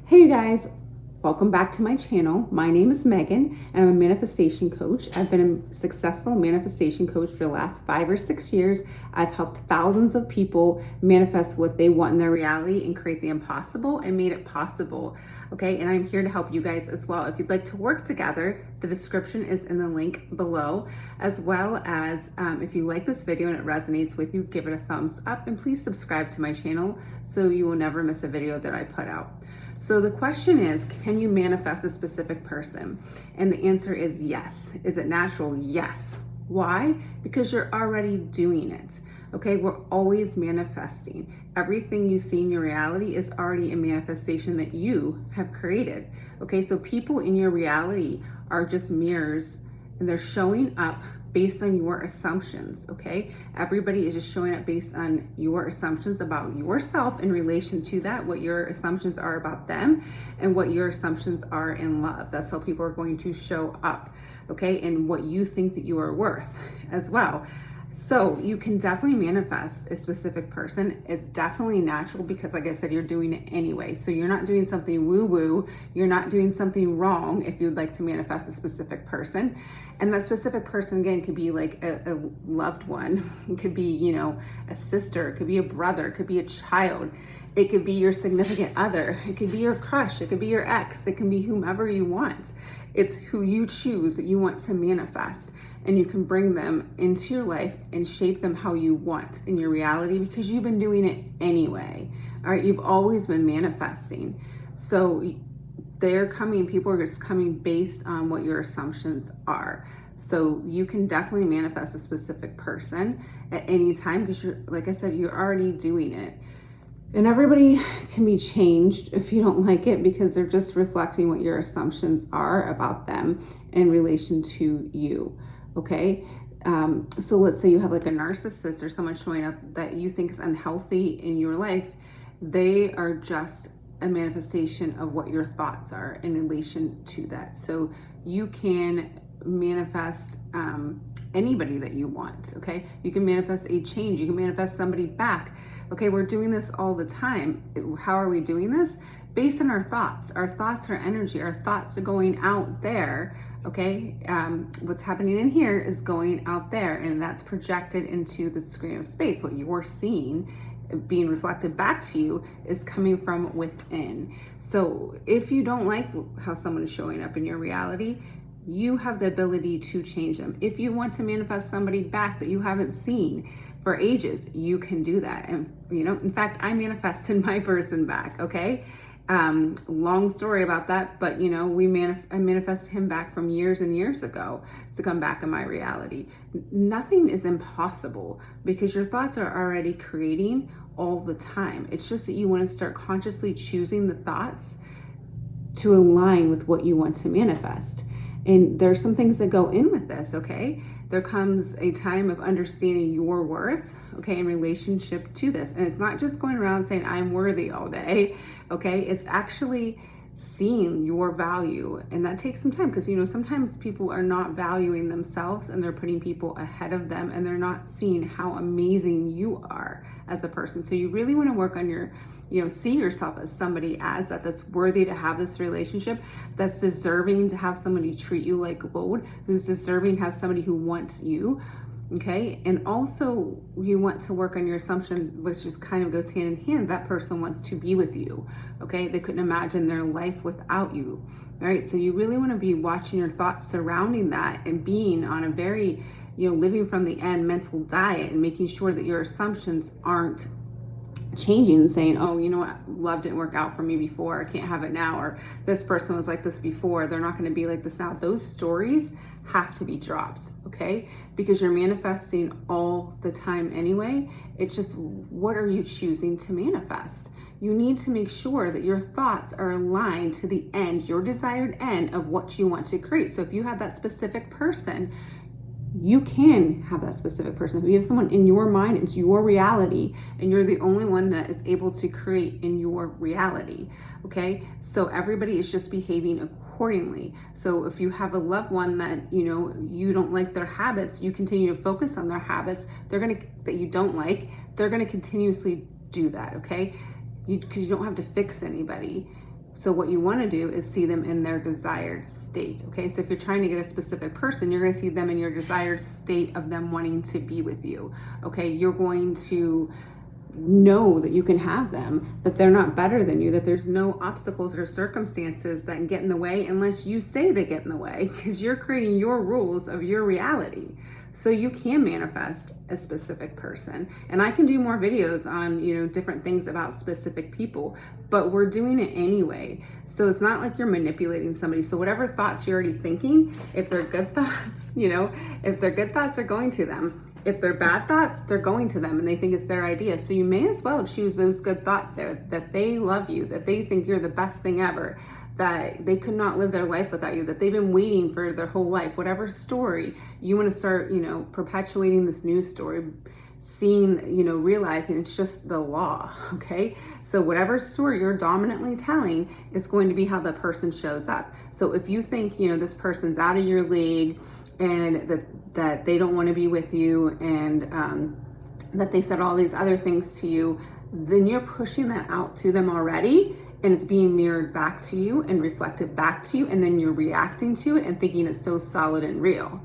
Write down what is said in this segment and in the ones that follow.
Hey you guys, welcome back to my channel. My name is Megan and I'm a manifestation coach. I've been a successful manifestation coach for the last 5 or 6 years. I've helped thousands of people manifest what they want in their reality and create the impossible and made it possible. Okay, and I'm here to help you guys as well. If you'd like to work together, the description is in the link below, as well as if you like this video and it resonates with you, give it a thumbs up and please subscribe to my channel so you will never miss a video that I put out. So the question is, can you manifest a specific person? And the answer is yes. Is it natural? Yes. Why? Because you're already doing it. Okay, we're always manifesting. Everything you see in your reality is already a manifestation that you have created. Okay, so people in your reality are just mirrors and they're showing up based on your assumptions, okay? Everybody is just showing up based on your assumptions about yourself in relation to that, what your assumptions are about them and what your assumptions are in love. That's how people are going to show up, okay? And what you think that you are worth as well. So you can definitely manifest a specific person. It's definitely natural because, like I said, you're doing it anyway. So you're not doing something woo-woo. You're not doing something wrong if you'd like to manifest a specific person. And that specific person, again, could be like a loved one. It could be, you know, a sister. It could be a brother. It could be a child. It could be your significant other. It could be your crush. It could be your ex. It can be whomever you want. It's who you choose that you want to manifest. And you can bring them into your life and shape them how you want in your reality because you've been doing it anyway. All right, you've always been manifesting. So they're coming, people are just coming based on what your assumptions are. So you can definitely manifest a specific person at any time because you're, like I said, you're already doing it. And everybody can be changed if you don't like it because they're just reflecting what your assumptions are about them in relation to you. Okay, so let's say you have like a narcissist or someone showing up that you think is unhealthy in your life. They are just a manifestation of what your thoughts are in relation to that. So you can manifest anybody that you want, okay? You can manifest a change. You can manifest somebody back. Okay, we're doing this all the time. How are we doing this? Based on our thoughts. Our thoughts are energy. Our thoughts are going out there, okay? What's happening in here is going out there, and that's projected into the screen of space. What you're seeing being reflected back to you is coming from within. So if you don't like how someone is showing up in your reality, you have the ability to change them. If you want to manifest somebody back that you haven't seen for ages, you can do that. And, you know, in fact, I manifested my person back, okay? Long story about that, but you know, I manifested him back from years and years ago to come back in my reality. Nothing is impossible because your thoughts are already creating all the time. It's just that you want to start consciously choosing the thoughts to align with what you want to manifest. And there's some things that go in with this, okay? There comes a time of understanding your worth, okay, in relationship to this. And it's not just going around saying, I'm worthy all day, okay? It's actually seeing your value. And that takes some time because, you know, sometimes people are not valuing themselves and they're putting people ahead of them and they're not seeing how amazing you are as a person. So you really want to work on your, you know, see yourself as somebody that's worthy to have this relationship, that's deserving to have somebody treat you like gold, who's deserving to have somebody who wants you, okay? And also you want to work on your assumption, which is kind of goes hand in hand, that person wants to be with you, okay? They couldn't imagine their life without you, all right? So you really want to be watching your thoughts surrounding that and being on a very, you know, living from the end mental diet and making sure that your assumptions aren't changing and saying, oh, you know what, love didn't work out for me before, I can't have it now, or this person was like this before, they're not going to be like this now. Those stories have to be dropped, okay? Because you're manifesting all the time anyway. It's just, what are you choosing to manifest? You need to make sure that your thoughts are aligned to the end, your desired end of what you want to create. So if you have that specific person, you can have that specific person. If you have someone in your mind, it's your reality, and you're the only one that is able to create in your reality, okay? So everybody is just behaving accordingly. So if you have a loved one that, you know, you don't like their habits, you continue to focus on their habits, that you don't like, they're gonna continuously do that, okay? Because you don't have to fix anybody. So what you want to do is see them in their desired state. Okay, so if you're trying to get a specific person, you're going to see them in your desired state of them wanting to be with you. Okay, you're going to know that you can have them, that they're not better than you, that there's no obstacles or circumstances that can get in the way unless you say they get in the way, because you're creating your rules of your reality. So you can manifest a specific person. And I can do more videos on, different things about specific people, but we're doing it anyway. So it's not like you're manipulating somebody. So whatever thoughts you're already thinking, if they're good thoughts, if they're good thoughts, are going to them. If they're bad thoughts, they're going to them and they think it's their idea. So you may as well choose those good thoughts there, that they love you, that they think you're the best thing ever, that they could not live their life without you, that they've been waiting for their whole life. Whatever story you want to start, perpetuating this news story, seeing, realizing it's just the law, okay? So whatever story you're dominantly telling is going to be how the person shows up. So if you think, this person's out of your league, and that they don't want to be with you, and that they said all these other things to you, then you're pushing that out to them already, and it's being mirrored back to you and reflected back to you, and then you're reacting to it and thinking it's so solid and real.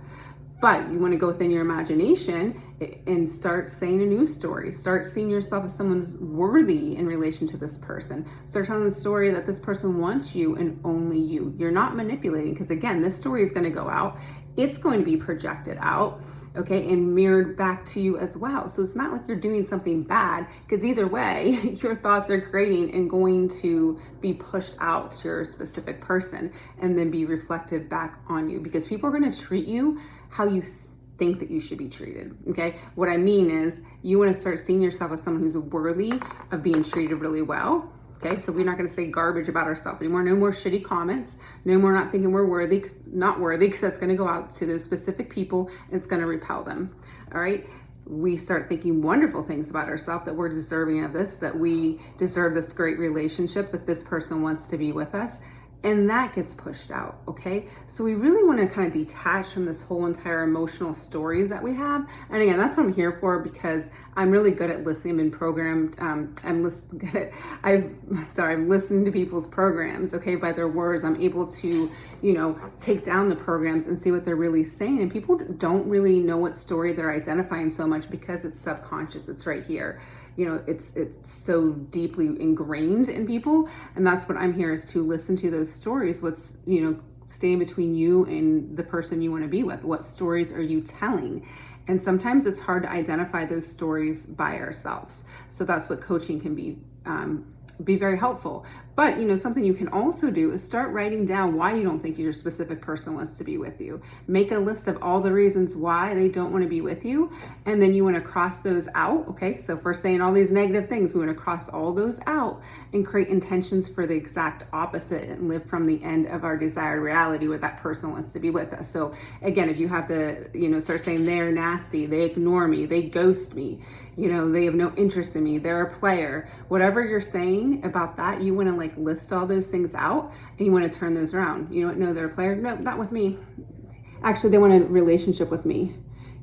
But you want to go within your imagination and start saying a news story. Start seeing yourself as someone worthy in relation to this person. Start telling the story that this person wants you and only you. You're not manipulating, because again, this story is going to go out. It's going to be projected out, okay, and mirrored back to you as well. So it's not like you're doing something bad, because either way, your thoughts are creating and going to be pushed out to your specific person and then be reflected back on you, because people are going to treat you how you think that you should be treated, okay? What I mean is, you want to start seeing yourself as someone who's worthy of being treated really well. Okay, so we're not going to say garbage about ourselves anymore. No more shitty comments. No more not thinking we're worthy, not worthy, because that's going to go out to those specific people and it's going to repel them. All right. We start thinking wonderful things about ourselves, that we're deserving of this, that we deserve this great relationship, that this person wants to be with us. And that gets pushed out, okay? So we really want to kind of detach from this whole entire emotional stories that we have. And again, that's what I'm here for, because I'm really good at listening. I've been programmed. I'm listening to people's programs, okay, by their words. I'm able to, take down the programs and see what they're really saying. And people don't really know what story they're identifying so much, because it's subconscious. It's right here. It's so deeply ingrained in people. And that's what I'm here, is to listen to those stories. What's, staying between you and the person you want to be with. What stories are you telling? And sometimes it's hard to identify those stories by ourselves. So that's what coaching can be very helpful. But, something you can also do is start writing down why you don't think your specific person wants to be with you. Make a list of all the reasons why they don't want to be with you. And then you want to cross those out. Okay. So if we're saying all these negative things, we want to cross all those out and create intentions for the exact opposite and live from the end of our desired reality where that person wants to be with us. So again, if you have to, start saying they're nasty, they ignore me, they ghost me, they have no interest in me, they're a player, whatever you're saying about that, you want to list all those things out and you want to turn those around. No, they're a player. No, not with me. Actually, they want a relationship with me.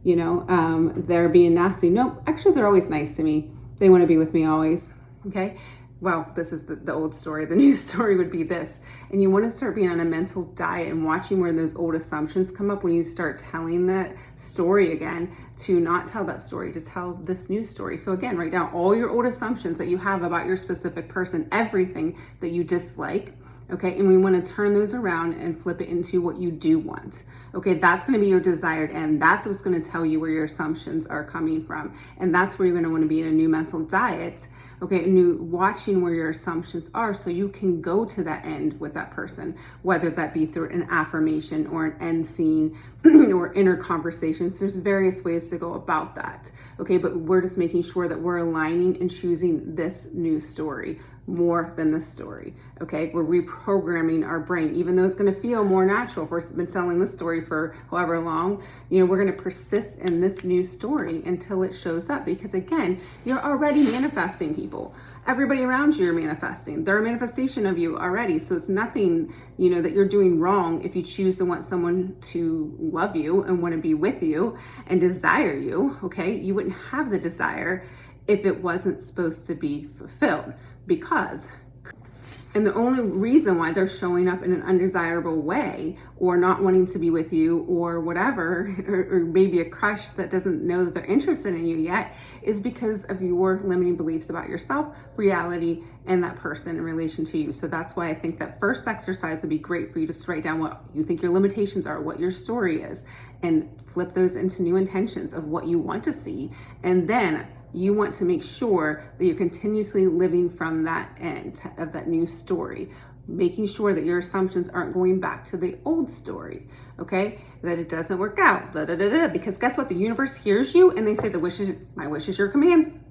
They're being nasty. No, actually, they're always nice to me. They want to be with me always. Okay. Well, this is the old story. The new story would be this. And you want to start being on a mental diet and watching where those old assumptions come up when you start telling that story again, to not tell that story, to tell this new story. So again, write down all your old assumptions that you have about your specific person, everything that you dislike. Okay, and we want to turn those around and flip it into what you do want. Okay, that's going to be your desired end. That's what's going to tell you where your assumptions are coming from. And that's where you're going to want to be in a new mental diet. Okay, watching where your assumptions are, so you can go to that end with that person, whether that be through an affirmation or an end scene or inner conversations. There's various ways to go about that. Okay, but we're just making sure that we're aligning and choosing this new story more than this story. Okay, we're reprogramming our brain, even though it's going to feel more natural. If we've been telling this story for however long, we're going to persist in this new story until it shows up, because again, you're already manifesting people. Everybody around you are manifesting. They're a manifestation of you already. So it's nothing, that you're doing wrong if you choose to want someone to love you and want to be with you and desire you. Okay, you wouldn't have the desire if it wasn't supposed to be fulfilled, because And the only reason why they're showing up in an undesirable way or not wanting to be with you or whatever, or maybe a crush that doesn't know that they're interested in you yet, is because of your limiting beliefs about yourself, reality, and that person in relation to you. So that's why I think that first exercise would be great for you to write down what you think your limitations are, what your story is, and flip those into new intentions of what you want to see. And then you want to make sure that you're continuously living from that end of that new story, making sure that your assumptions aren't going back to the old story, okay? That it doesn't work out, because guess what? The universe hears you and they say, my wish is your command.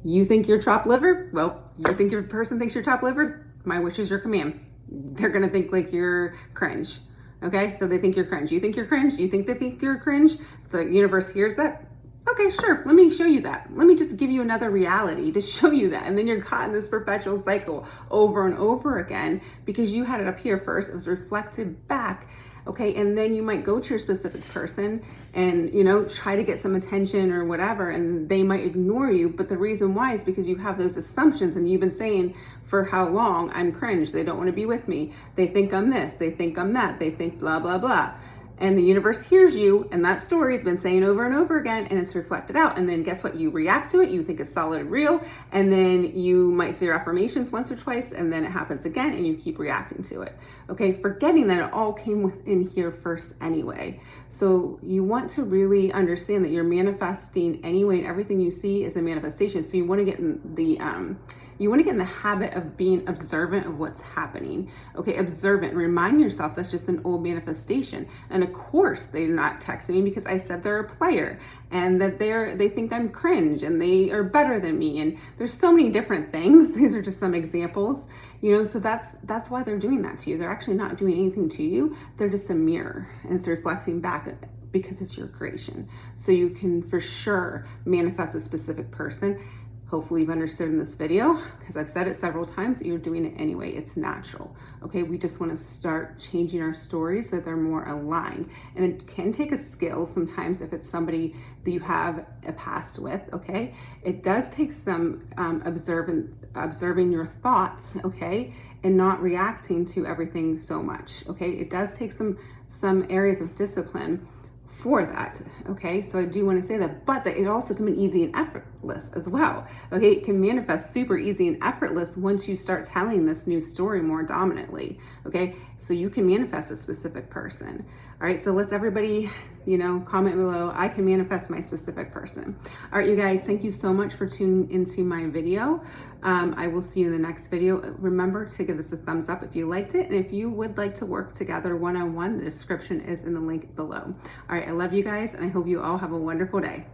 You think you're chopped liver? Well, you think your person thinks you're chopped liver? My wish is your command. They're gonna think like you're cringe, okay? So they think you're cringe. You think you're cringe? You think they think you're cringe? The universe hears that. Okay, sure. Let me show you that. Let me just give you another reality to show you that. And then you're caught in this perpetual cycle over and over again because you had it up here first. It was reflected back. Okay. And then you might go to your specific person and, try to get some attention or whatever, and they might ignore you. But the reason why is because you have those assumptions and you've been saying for how long, I'm cringe. They don't want to be with me. They think I'm this. They think I'm that. They think blah, blah, blah. And the universe hears you, and that story has been saying over and over again, and it's reflected out. And then guess what? You react to it, you think it's solid and real, and then you might say your affirmations once or twice, and then it happens again, and you keep reacting to it. Okay, forgetting that it all came within here first anyway. So you want to really understand that you're manifesting anyway, and everything you see is a manifestation. So you want to get in the habit of being observant of what's happening. Okay, observant. Remind yourself that's just an old manifestation. And of course, they're not texting me because I said they're a player and that they think I'm cringe and they are better than me. And there's so many different things. These are just some examples, so that's why they're doing that to you. They're actually not doing anything to you. They're just a mirror and it's reflecting back because it's your creation. So you can for sure manifest a specific person. Hopefully you've understood in this video, because I've said it several times, that you're doing it anyway. It's natural, okay? We just want to start changing our stories so that they're more aligned. And it can take a skill sometimes if it's somebody that you have a past with, okay? It does take some observing your thoughts, okay? And not reacting to everything so much, okay? It does take some areas of discipline for that, okay? So I do want to say that, but that it also can be easy and effortless as well, okay? It can manifest super easy and effortless once you start telling this new story more dominantly, okay? So you can manifest a specific person. All right, so let's everybody, comment below, I can manifest my specific person. All right, you guys, thank you so much for tuning into my video. I will see you in the next video. Remember to give this a thumbs up if you liked it. And if you would like to work together one-on-one, the description is in the link below. All right, I love you guys, and I hope you all have a wonderful day.